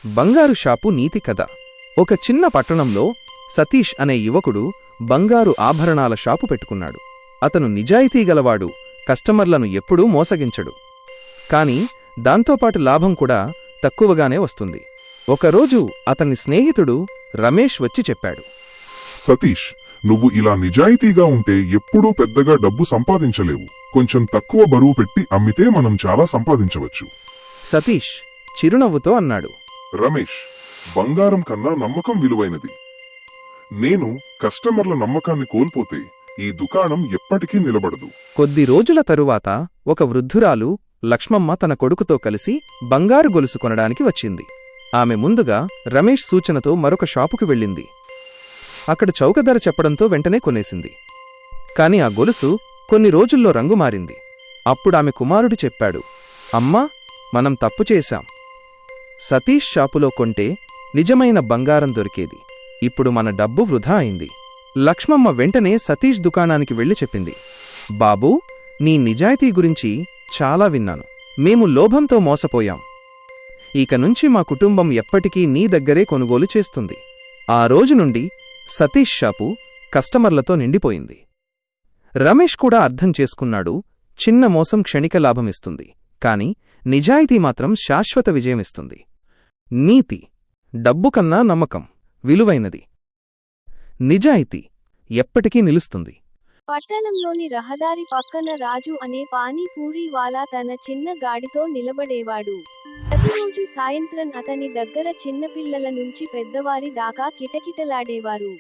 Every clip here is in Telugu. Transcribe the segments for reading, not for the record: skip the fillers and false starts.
బంగారు షాపు నీతి కథ. ఒక చిన్న పట్టణంలో సతీష్ అనే యువకుడు బంగారు ఆభరణాల షాపు పెట్టుకున్నాడు. అతను నిజాయితీగలవాడు, కస్టమర్లను ఎప్పుడూ మోసగించడు. కాని దాంతోపాటు లాభం కూడా తక్కువగానే వస్తుంది. ఒకరోజు అతని స్నేహితుడు రమేష్ వచ్చి చెప్పాడు, సతీష్, నువ్వు ఇలా నిజాయితీగా ఉంటే ఎప్పుడూ పెద్దగా డబ్బు సంపాదించలేవు. కొంచెం తక్కువ బరువు పెట్టి అమ్మితే మనం చాలా సంపాదించవచ్చు. సతీష్ చిరునవ్వుతో అన్నాడు, రమేష్, బంగారం కన్నా నమ్మకం విలువైనది. నేను కస్టమర్ల నమ్మకాన్ని కోల్పోతే ఈ దుకాణం ఎప్పటికీ నిలబడదు. కొద్ది రోజుల తరువాత ఒక వృద్ధురాలు లక్ష్మమ్మ తన కొడుకుతో కలిసి బంగారు గొలుసు కొనడానికి వచ్చింది. ఆమె ముందుగా రమేష్ సూచనతో మరొక షాపుకి వెళ్ళింది. అక్కడ చౌక ధర చెప్పడంతో వెంటనే కొనేసింది. కాని ఆ గొలుసు కొన్ని రోజుల్లో రంగు మారింది. అప్పుడామె కుమారుడు చెప్పాడు, అమ్మా, మనం తప్పు చేశాం. సతీష్ షాపులో కొంటే నిజమైన బంగారం దొరికేది. ఇప్పుడు మన డబ్బు వృధా అయింది. లక్ష్మమ్మ వెంటనే సతీష్ దుకాణానికి వెళ్లి చెప్పింది, బాబూ, నీ నిజాయితీ గురించి చాలా విన్నాను. మేము లోభంతో మోసపోయాం. ఇక నుంచి మా కుటుంబం ఎప్పటికీ నీ దగ్గరే కొనుగోలు చేస్తుంది. ఆ రోజు నుండి సతీష్ షాపు కస్టమర్లతో నిండిపోయింది. రమేష్ కూడా అర్థం చేసుకున్నాడు, చిన్న మోసం క్షణిక లాభమిస్తుంది, కాని నిజాయితీ మాత్రం శాశ్వత విజయమిస్తుంది. నీతి: డబ్బు కన్నా నమ్మకం విలువైనది. నిజాయితీ ఎప్పటికీ నిలుస్తుంది. పట్టణంలోని రహదారి పక్కన రాజు అనే పానీపూరీ వాలా తన చిన్న గాడితో నిలబడేవాడు. ప్రతిరోజు సాయంత్రం అతని దగ్గర చిన్నపిల్లల నుంచి పెద్దవారి దాకా కిటకిటలాడేవారు.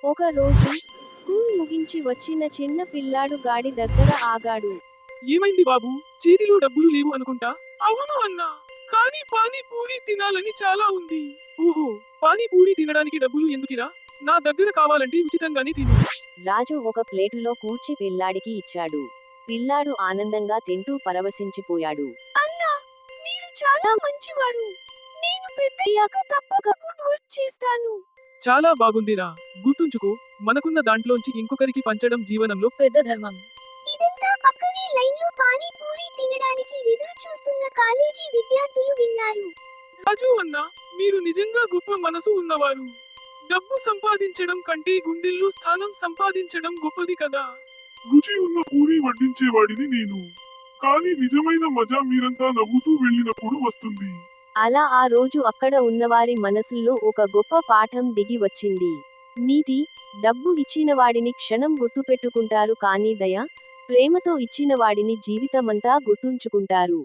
ఒక రోజు స్కూల్ ముగించి వచ్చిన చిన్న పిల్లాడు గాడి దగ్గర ఆగాడు. ఏమైంది బాబూ, చేతిలో డబ్బులు లేవు అనుకుంటా. అవును అన్నా, కానీ పానీపూరి తినాలని చాలా ఉంది. ఓహో, పానీపూరి తినడానికి డబ్బులు ఎందుకిరా? నా దగ్గర కావాలంటే ఉచితంగానే తిను. రాజు ఒక ప్లేటులో కూర్చి పిల్లాడికి ఇచ్చాడు. పిల్లాడు ఆనందంగా తింటూ పరవశించిపోయాడు. అన్నా, మీరు చాలా మంచివారు. నేను పెద్దయ్యాక తప్పక గుడ్ వర్క్ చేస్తాను. చాలా బాగుందిరా. గుర్తుంచుకో, మనకున్న దాంట్లోంచి ఇంకొకరికి పంచడం జీవనంలో పెద్ద ధర్మం. ఇదంతా పక్కనే లైన్లో పానీపూరి తినడానికి ఎదురు చూస్తున్న కాలేజీ విద్యార్థులు విన్నారు. రాజు అన్నా, మీరు నిజంగా గొప్ప మనసు ఉన్నవారు. డబ్బు సంపాదించడం కంటే గుండెల్లో స్థానం సంపాదించడం గొప్పది కదా. రుచి ఉన్న పూరి వడ్డించేవాడిని నేను, కానీ నిజమైన మజా మీరంతా నవ్వుతూ వెళ్ళినప్పుడు వస్తుంది. అలా ఆ రోజు అక్కడ ఉన్నవారి మనసుల్లో ఒక గొప్ప పాఠం దిగి వచ్చింది. నీతి: డబ్బు ఇచ్చినవాడిని క్షణం గుర్తుపెట్టుకుంటారు, కానీ దయ, ప్రేమతో ఇచ్చినవాడిని జీవితమంతా గుర్తుంచుకుంటారు.